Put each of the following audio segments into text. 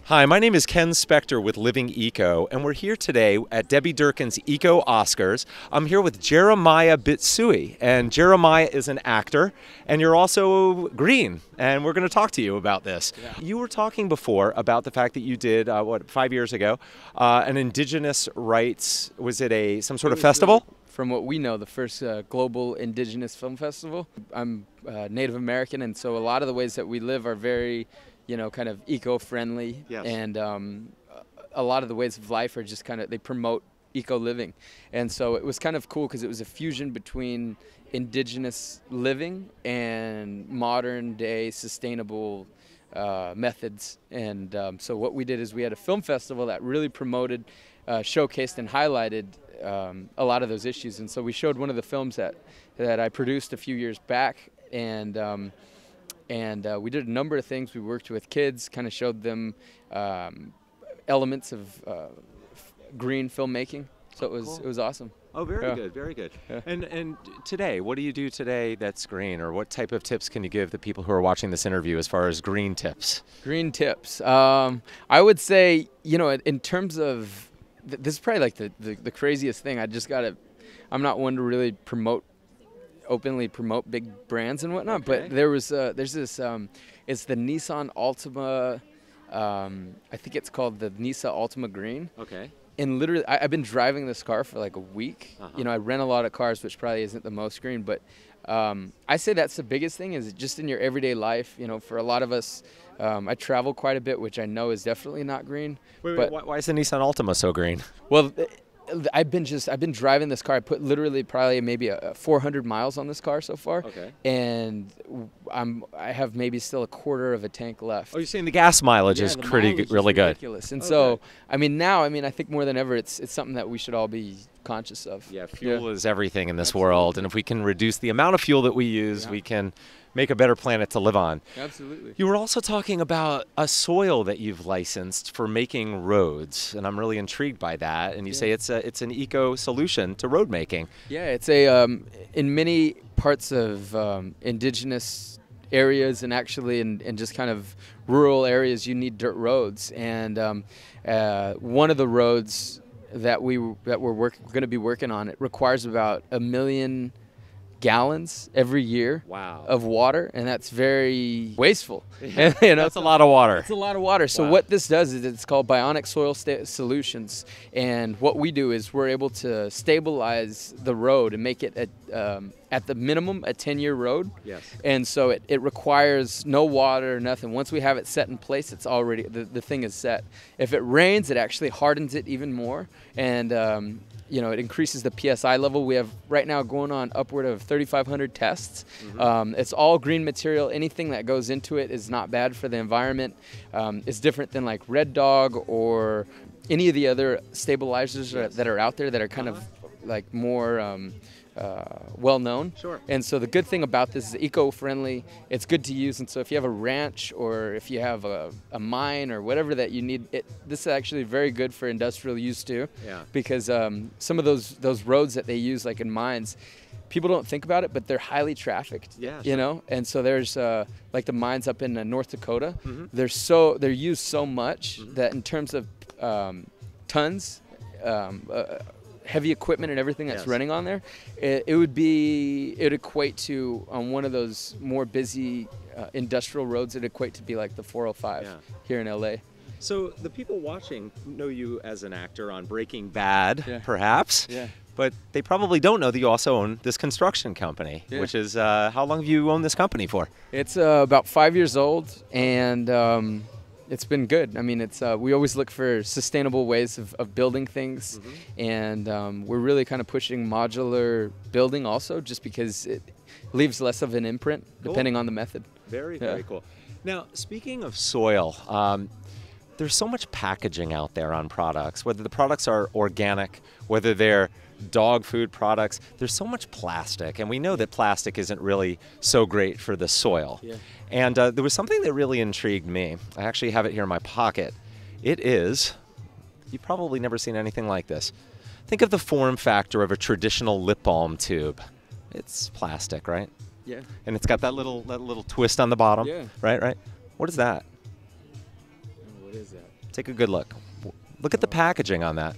Hi, my name is Ken Spector with Living Eco, and we're here today at Debbie Durkin's Eco Oscars. I'm here with Jeremiah Bitsui, and Jeremiah is an actor, and you're also green, and we're going to talk to you about this. Yeah. You were talking before about the fact that you did, 5 years ago, an indigenous rights, was it some sort of festival? From what we know, the first global indigenous film festival. I'm Native American, and so a lot of the ways that we live are very, kind of eco-friendly. Yes. And a lot of the ways of life are just they promote eco-living. And so it was kind of cool because it was a fusion between indigenous living and modern-day sustainable methods. And so what we did is we had a film festival that really promoted, showcased, and highlighted a lot of those issues. And so we showed one of the films that I produced a few years back, and we did a number of things. We worked with kids, kind of showed them elements of green filmmaking. So it was awesome. Oh, very good, very good. Yeah. And today, what do you do today that's green, or what type of tips can you give the people who are watching this interview as far as green tips? Green tips. I would say, in terms of, this is probably like the craziest thing. I'm not one to really openly promote big brands and whatnot, okay. But there's this, it's the Nissan Altima, I think it's called the Nissan Altima Green. Okay. And literally, I've been driving this car for like a week. Uh-huh. I rent a lot of cars, which probably isn't the most green, but I say that's the biggest thing, is just in your everyday life. For a lot of us, I travel quite a bit, which I know is definitely not green. Wait, why is the Nissan Altima so green? Well, I've been driving this car. I put literally probably maybe 400 miles on this car so far. Okay. And I have maybe still a quarter of a tank left. Oh, you're saying the gas mileage is really good. Ridiculous. And so, now, I think more than ever, it's something that we should all be conscious of. Yeah, fuel is everything in this world, and if we can reduce the amount of fuel that we use, we can make a better planet to live on. Absolutely. You were also talking about a soil that you've licensed for making roads, and I'm really intrigued by that. And you say it's an eco solution to road making. Yeah, it's in many parts of indigenous areas, and actually in just kind of rural areas, you need dirt roads. And one of the roads that we're going to be working on, it requires about 1 million gallons every year. Wow. Of water, and that's very wasteful. Yeah. That's a lot of water. It's a lot of water. So what this does is it's called bionic soil solutions, and what we do is we're able to stabilize the road and make it at the minimum a 10-year road. Yes. And so it requires no water, nothing. Once we have it set in place, it's already the thing is set. If it rains, it actually hardens it even more, and it increases the PSI level. We have right now going on upward of 3,500 tests. Mm-hmm. It's all green material. Anything that goes into it is not bad for the environment. It's different than like Red Dog or any of the other stabilizers that are out there that are kind of like more well known. Sure. And so the good thing about this is eco-friendly. It's good to use, and so if you have a ranch or if you have a mine or whatever that you need, this is actually very good for industrial use too. Yeah. Because some of those roads that they use, like in mines, people don't think about it, but they're highly trafficked. Yeah. Sure. And so there's like the mines up in North Dakota. Mm-hmm. They're used so much that in terms of tons. Heavy equipment and everything that's running on there, it would equate to, on one of those more busy industrial roads, it'd equate to be like the 405 here in LA. So the people watching know you as an actor on Breaking Bad, perhaps, but they probably don't know that you also own this construction company, which is, how long have you owned this company for? It's about 5 years old, and it's been good. We always look for sustainable ways of building things, and we're really kind of pushing modular building also, just because it leaves less of an imprint depending on the method. Very cool. Now, speaking of soil, there's so much packaging out there on products, whether the products are organic, whether they're dog food products. There's so much plastic, and we know that plastic isn't really so great for the soil. Yeah. And there was something that really intrigued me. I actually have it here in my pocket. It is, you've probably never seen anything like this. Think of the form factor of a traditional lip balm tube. It's plastic, right? Yeah. And it's got that little twist on the bottom. Yeah. Right. What is that? What is that? Take a good look. Look at the packaging on that.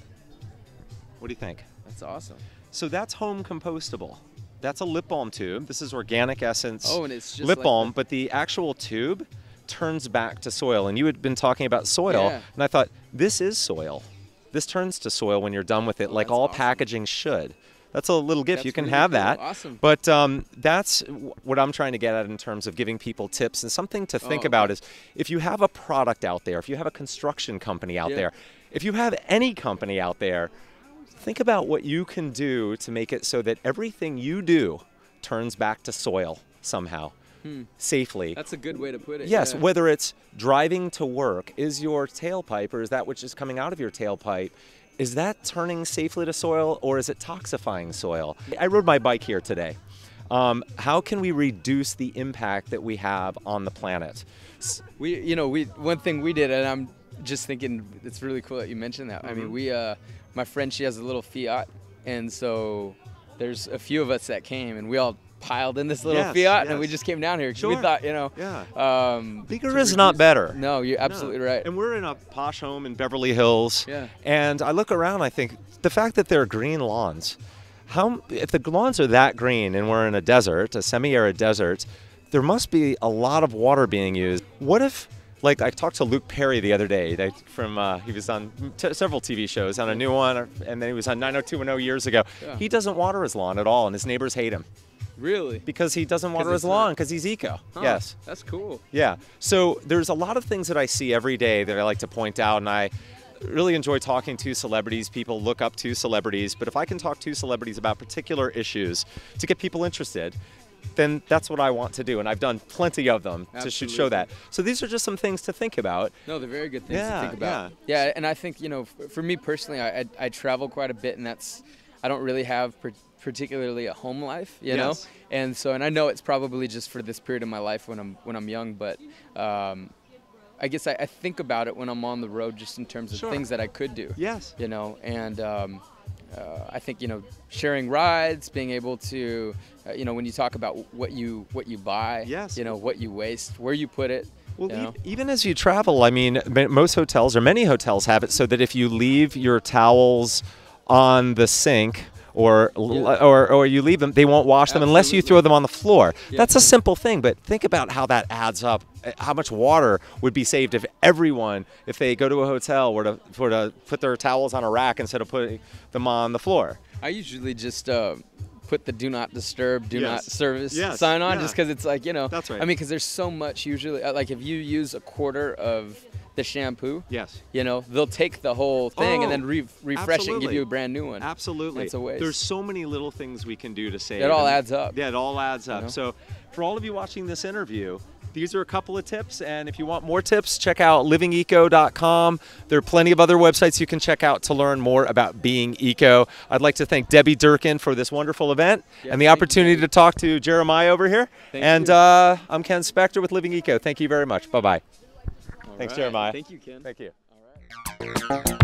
What do you think? That's awesome. So that's home compostable. That's a lip balm tube. This is Organic Essence and it's just lip like balm, but the actual tube turns back to soil. And you had been talking about soil, and I thought, this is soil. This turns to soil when you're done with it, like all packaging should. That's a little gift. You can really have cool. that. Awesome. But that's what I'm trying to get at in terms of giving people tips. And something to think about is, if you have a product out there, if you have a construction company out there, if you have any company out there, think about what you can do to make it so that everything you do turns back to soil somehow, safely. That's a good way to put it. Yes, yeah. whether it's driving to work, is your tailpipe, or is that which is coming out of your tailpipe, is that turning safely to soil, or is it toxifying soil? I rode my bike here today. How can we reduce the impact that we have on the planet? One thing we did, and I'm just thinking it's really cool that you mentioned that. I mean, my friend, she has a little Fiat, and so there's a few of us that came, and we all piled in this little Fiat, and we just came down here because we thought, bigger is not better. No, you're absolutely right. And we're in a posh home in Beverly Hills, and I look around, I think the fact that there are green lawns, if the lawns are that green and we're in a desert, a semi-arid desert, there must be a lot of water being used. What if, like, I talked to Luke Perry the other day, he was on several TV shows, on a new one, and then he was on 90210 years ago. Yeah. He doesn't water his lawn at all, and his neighbors hate him. Really? Because he doesn't water his lawn, because he's eco. Huh, yes. That's cool. Yeah. So there's a lot of things that I see every day that I like to point out, and I really enjoy talking to celebrities. People look up to celebrities, but if I can talk to celebrities about particular issues to get people interested, then that's what I want to do, and I've done plenty of them to show that. So these are just some things to think about. No, they're very good things to think about. Yeah, and I think, for me personally, I travel quite a bit, and I don't really have particularly a home life, you know, and I know it's probably just for this period of my life when I'm young, but I guess I think about it when I'm on the road, just in terms of things that I could do. Yes. And I think, sharing rides, being able to, when you talk about what you buy, what you waste, where you put it. Well, even as you travel, I mean, most hotels, or many hotels, have it so that if you leave your towels on the sink, or you leave them, they won't wash them unless you throw them on the floor. That's a simple thing, but think about how that adds up. How much water would be saved if everyone, if they go to a hotel, were to put their towels on a rack instead of putting them on the floor. I usually just put the do not disturb, do not service sign on, just because it's like, That's right. I mean, because there's so much usually, like if you use a quarter of the shampoo, they'll take the whole thing and then refresh it and give you a brand new one. Absolutely. It's a waste. There's so many little things we can do to save. It all adds up. Yeah, it all adds up. So for all of you watching this interview, these are a couple of tips, and if you want more tips, check out livingeco.com. There are plenty of other websites you can check out to learn more about being eco. I'd like to thank Debbie Durkin for this wonderful event and the opportunity to talk to Jeremiah over here. I'm Ken Spector with Living Eco. Thank you very much. Bye-bye. Thanks, Jeremiah. Thank you, Ken. Thank you. All right.